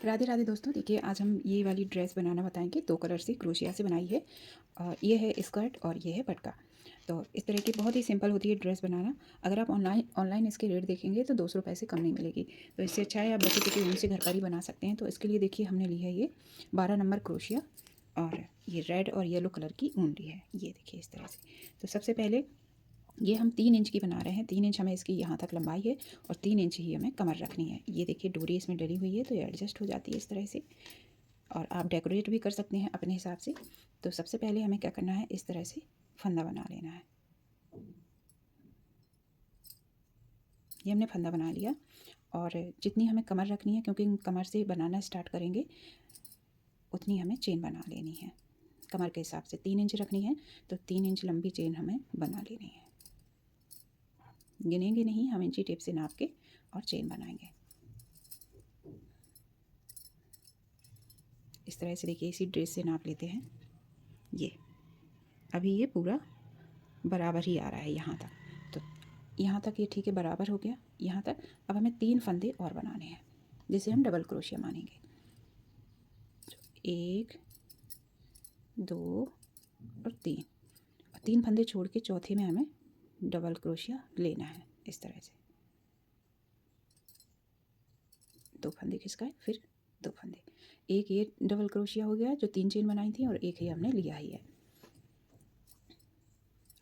राधे राधे दोस्तों, देखिए आज हम ये वाली ड्रेस बनाना बताएंगे। 2 कलर से क्रोशिया से बनाई है। ये है स्कर्ट और ये है पटका। तो इस तरह की बहुत ही सिंपल होती है ड्रेस बनाना। अगर आप ऑनलाइन इसके रेट देखेंगे तो 200 रुपये से कम नहीं मिलेगी। तो इससे अच्छा है आप बच्चे के ऊन से घर पर ही बना सकते हैं। तो इसके लिए देखिए हमने ली है ये 12 नंबर क्रोशिया और ये रेड और येलो कलर की ऊन ली है। ये देखिए इस तरह से। तो सबसे पहले ये हम 3 इंच की बना रहे हैं। 3 इंच हमें इसकी यहाँ तक लंबाई है और 3 इंच ही हमें कमर रखनी है। ये देखिए डोरी इसमें डली हुई है तो ये एडजस्ट हो जाती है इस तरह से। और आप डेकोरेट भी कर सकते हैं अपने हिसाब से। तो सबसे पहले हमें क्या करना है, इस तरह से फंदा बना लेना है। ये हमने फंदा बना लिया और जितनी हमें कमर रखनी है, क्योंकि कमर से बनाना स्टार्ट करेंगे, उतनी हमें चेन बना लेनी है। कमर के हिसाब से 3 इंच रखनी है तो 3 इंच लंबी चेन हमें बना लेनी है। गिनेंगे नहीं, हम इंची टेप से नाप के और चेन बनाएंगे। इस तरह से देखिए इसी ड्रेस से नाप लेते हैं। ये अभी ये पूरा बराबर ही आ रहा है यहाँ तक। तो यहाँ तक ये ठीक है, बराबर हो गया यहाँ तक। अब हमें 3 फंदे और बनाने हैं जिसे हम डबल क्रोशिया मानेंगे। 1 2 और 3। 3 फंदे छोड़ के चौथे में हमें डबल क्रोशिया लेना है इस तरह से। 2 फंदे खिसकाए, फिर 2 फंदे। एक ये डबल क्रोशिया हो गया जो 3 चेन बनाई थी और एक ही हमने लिया ही है।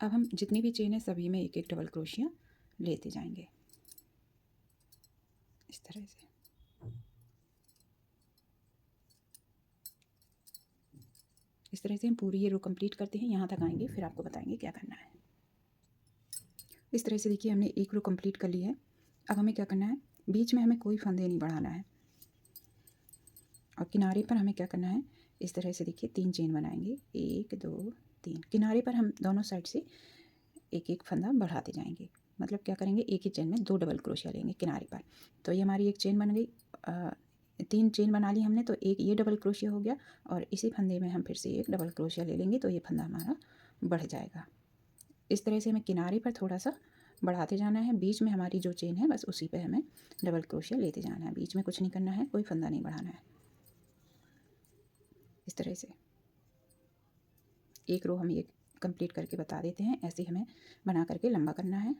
अब हम जितनी भी चेन है सभी में एक एक डबल क्रोशिया लेते जाएंगे इस तरह से। इस तरह से हम पूरी ये रो कंप्लीट करते हैं, यहाँ तक आएंगे फिर आपको बताएंगे क्या करना है। इस तरह से देखिए हमने एक रो कंप्लीट कर ली है। अब हमें क्या करना है, बीच में हमें कोई फंदे नहीं बढ़ाना है और किनारे पर हमें क्या करना है, इस तरह से देखिए 3 चेन बनाएंगे। 1 2 3। किनारे पर हम दोनों साइड से एक एक फंदा बढ़ाते जाएंगे। मतलब क्या करेंगे, एक ही चेन में 2 डबल क्रोशिया लेंगे किनारे पर। तो ये हमारी एक चेन बन गई। 3 चेन बना ली हमने, तो एक ये डबल क्रोशिया हो गया और इसी फंदे में हम फिर से एक डबल क्रोशिया ले लेंगे तो ये फंदा हमारा बढ़ जाएगा। इस तरह से हमें किनारे पर थोड़ा सा बढ़ाते जाना है। बीच में हमारी जो चेन है बस उसी पे हमें डबल क्रोशिया लेते जाना है। बीच में कुछ नहीं करना है, कोई फंदा नहीं बढ़ाना है। इस तरह से एक रो हम ये कंप्लीट करके बता देते हैं। ऐसे हमें बना करके लंबा करना है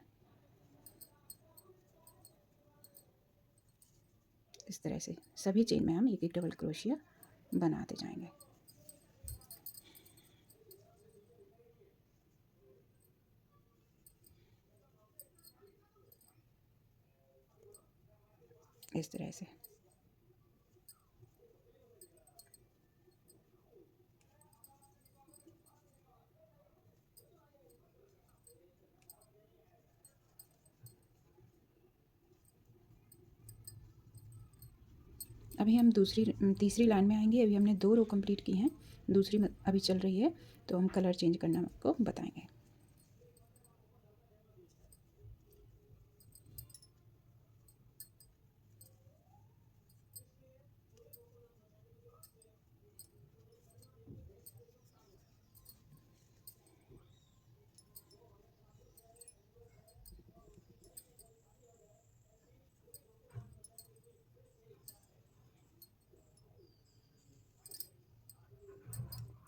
इस तरह से। सभी चेन में हम एक एक डबल क्रोशिया बनाते जाएंगे। इस तरह से अभी हम तीसरी लाइन में आएंगे। अभी हमने 2 रो कंप्लीट की हैं, दूसरी अभी चल रही है। तो हम कलर चेंज करना आपको बताएंगे।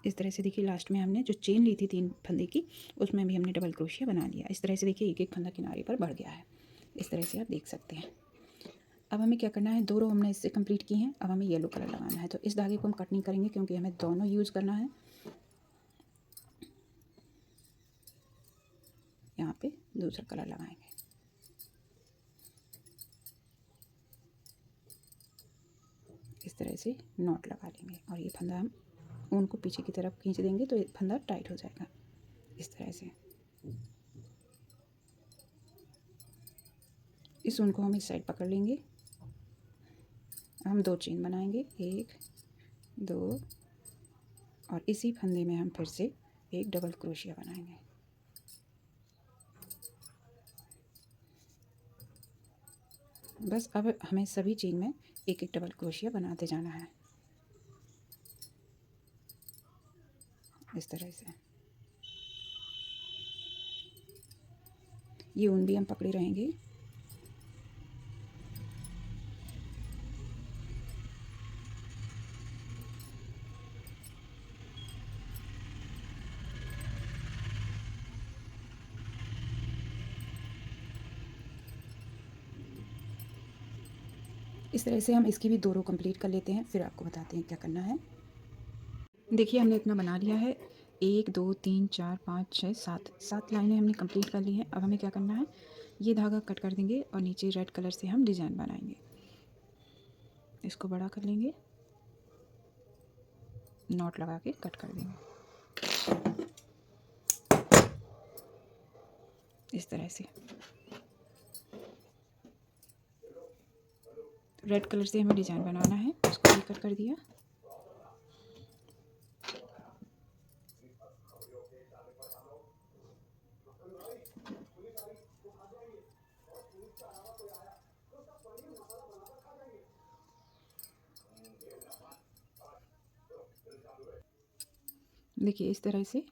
इस तरह से देखिए लास्ट में हमने जो चेन ली थी 3 फंदे की, उसमें भी हमने डबल क्रोशिया बना लिया। इस तरह से देखिए एक एक फंदा किनारे पर बढ़ गया है। इस तरह से आप देख सकते हैं। अब हमें क्या करना है, 2 रो हमने इससे कंप्लीट की हैं। अब हमें येलो कलर लगाना है। तो इस धागे को हम कट नहीं करेंगे क्योंकि हमें दोनों यूज़ करना है। यहाँ पे दूसरा कलर लगाएंगे। इस तरह से नॉट लगा लेंगे और ये फंदा हम ऊन को पीछे की तरफ खींच देंगे तो ये फंदा टाइट हो जाएगा इस तरह से। इस ऊन को हम इस साइड पकड़ लेंगे। हम 2 चेन बनाएंगे, 1 2 और इसी फंदे में हम फिर से एक डबल क्रोशिया बनाएंगे। बस अब हमें सभी चेन में एक एक डबल क्रोशिया बनाते जाना है इस तरह से। ये ऊन भी हम पकड़े रहेंगे। इस तरह से हम इसकी भी 2 रो कंप्लीट कर लेते हैं, फिर आपको बताते हैं क्या करना है। देखिए हमने इतना बना लिया है, 1 2 3 4 5 6 7 7 लाइनें हमने कंप्लीट कर ली हैं। अब हमें क्या करना है, ये धागा कट कर देंगे और नीचे रेड कलर से हम डिज़ाइन बनाएंगे। इसको बड़ा कर लेंगे, नॉट लगा के कट कर देंगे इस तरह से। रेड कलर से हमें डिज़ाइन बनाना है, उसको भी कट कर दिया। देखिए इस तरह से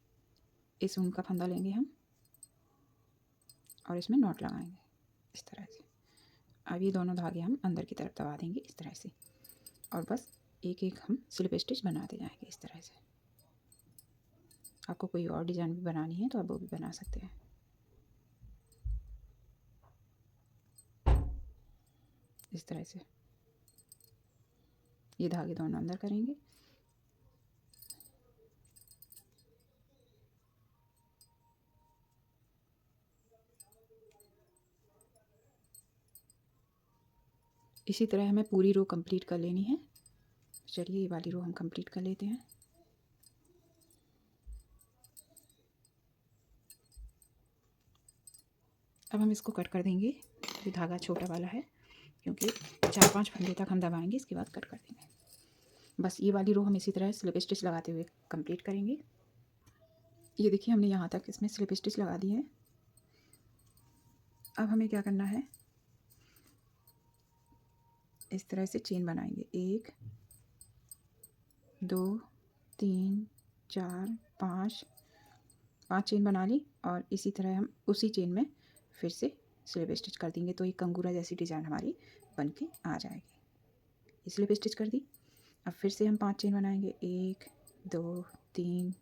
इस ऊन का फंदा लेंगे हम और इसमें नॉट लगाएंगे इस तरह से। अब ये दोनों धागे हम अंदर की तरफ दबा देंगे इस तरह से, और बस एक एक हम स्लिप स्टिच बनाते जाएंगे इस तरह से। आपको कोई और डिज़ाइन भी बनानी है तो आप वो भी बना सकते हैं। इस तरह से ये धागे दोनों अंदर करेंगे। इसी तरह हमें पूरी रो कंप्लीट कर लेनी है। चलिए ये वाली रो हम कंप्लीट कर लेते हैं। अब हम इसको कट कर देंगे, ये धागा छोटा वाला है क्योंकि 4-5 फंदे तक हम दबाएंगे, इसके बाद कट कर देंगे। बस ये वाली रो हम इसी तरह स्लिप स्टिच लगाते हुए कंप्लीट करेंगे। ये देखिए हमने यहाँ तक इसमें स्लिप स्टिच लगा दी है। अब हमें क्या करना है, इस तरह से चेन बनाएंगे, 1 2 3 4 5 5 चेन बना ली और इसी तरह हम उसी चेन में फिर से स्लिप स्टिच कर देंगे, तो ये कंगूरा जैसी डिज़ाइन हमारी बन के आ जाएगी। स्लिप स्टिच कर दी। अब फिर से हम 5 चेन बनाएंगे, 1 2 3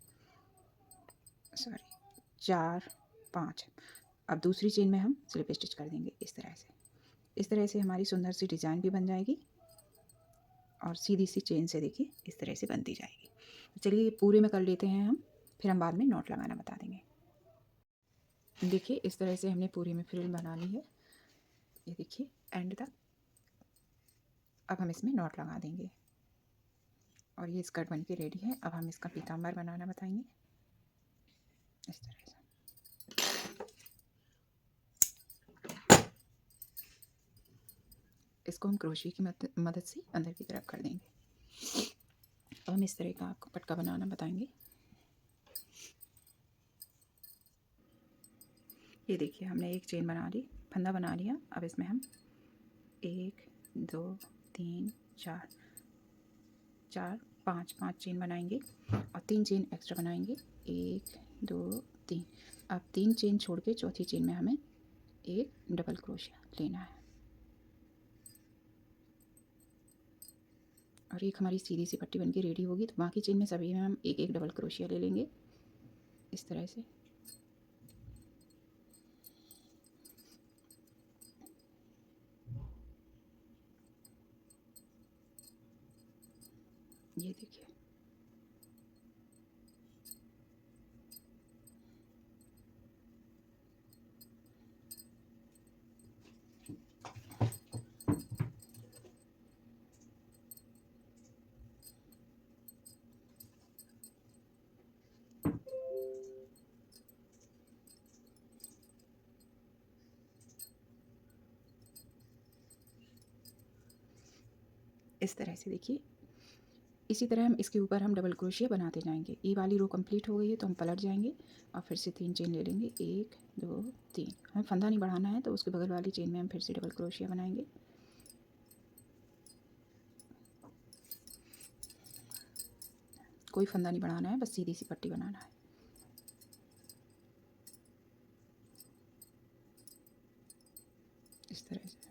4 5। अब दूसरी चेन में हम स्लिप स्टिच कर देंगे इस तरह से। इस तरह से हमारी सुंदर सी डिज़ाइन भी बन जाएगी और सीधी सी चेन से देखिए इस तरह से बनती जाएगी। चलिए पूरे में कर लेते हैं हम, फिर हम बाद में नॉट लगाना बता देंगे। देखिए इस तरह से हमने पूरे में फ्रिल बना ली है, ये देखिए एंड तक। अब हम इसमें नॉट लगा देंगे और ये स्कर्ट बन के रेडी है। अब हम इसका पीताम्बर बनाना बताएंगे इस तरह से। इसको हम क्रोशिया की मदद से अंदर की तरफ कर देंगे। अब हम इस तरह का आपको पटका बनाना बताएंगे। ये देखिए हमने एक चेन बना ली, फंदा बना लिया। अब इसमें हम 1 2 3 4 5 चेन बनाएंगे और 3 चेन एक्स्ट्रा बनाएंगे, 1 2 3। अब 3 चेन छोड़ के चौथी चेन में हमें एक डबल क्रोशिया लेना है और एक हमारी सीधी सी पट्टी बनके रेडी होगी। तो बाकी चेन में सभी में हम एक एक डबल क्रोशिया ले लेंगे इस तरह से। ये देखिए इस तरह से। देखिए इसी तरह हम इसके ऊपर हम डबल क्रोशिया बनाते जाएंगे। ये वाली रो कंप्लीट हो गई है तो हम पलट जाएंगे और फिर से 3 चेन ले लेंगे, 1 2 3। हमें फंदा नहीं बढ़ाना है तो उसके बगल वाली चेन में हम फिर से डबल क्रोशिया बनाएंगे। कोई फंदा नहीं बढ़ाना है, बस सीधी सी पट्टी बनाना है इस तरह से।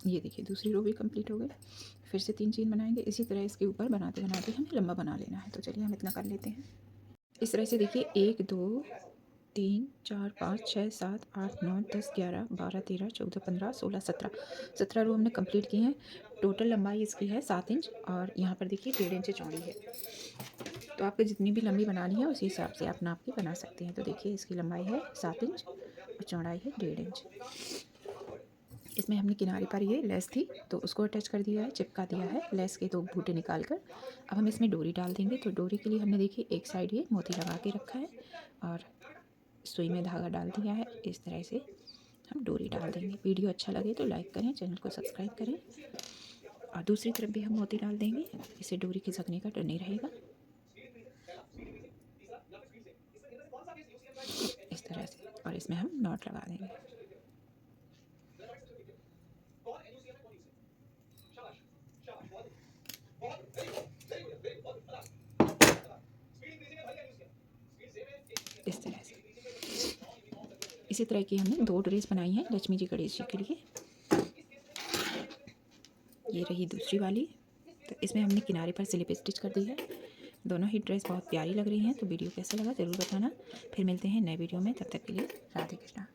ये देखिए दूसरी रो भी कंप्लीट हो गई। फिर से 3 चेन बनाएंगे। इसी तरह इसके ऊपर बनाते बनाते हमें लंबा बना लेना है। तो चलिए हम इतना कर लेते हैं। इस तरह से देखिए 1 2 3 4 5 6 7 8 9 10 11 12 13 14 15 16 17 रो हमने कंप्लीट की हैं। टोटल लंबाई इसकी है 7 इंच और यहाँ पर देखिए 1.5 इंच चौड़ी है। तो आपको जितनी भी लंबी बनानी है उसी हिसाब से आप नाप के बना सकते हैं। तो देखिए इसकी लंबाई है 7 इंच और चौड़ाई है 1.5 इंच। इसमें हमने किनारे पर ये लेस थी तो उसको अटैच कर दिया है, चिपका दिया है लेस के 2 बूटे निकाल कर। अब हम इसमें डोरी डाल देंगे। तो डोरी के लिए हमने देखिए एक साइड ये मोती लगा के रखा है और सुई में धागा डाल दिया है। इस तरह से हम डोरी डाल देंगे। वीडियो अच्छा लगे तो लाइक करें, चैनल को सब्सक्राइब करें और दूसरी तरफ भी हम मोती डाल देंगे। इससे डोरी खिसकने का डर नहीं रहेगा। इस तरह से और इसमें हम नॉट लगा देंगे। इस तरह से इसी तरह की हमने 2 ड्रेस बनाई हैं लक्ष्मी जी गणेश जी के लिए। ये रही दूसरी वाली। तो इसमें हमने किनारे पर स्लिप स्टिच कर दी है। दोनों ही ड्रेस बहुत प्यारी लग रही हैं। तो वीडियो कैसा लगा ज़रूर बताना। फिर मिलते हैं नए वीडियो में, तब तक के लिए राधे कृष्णा।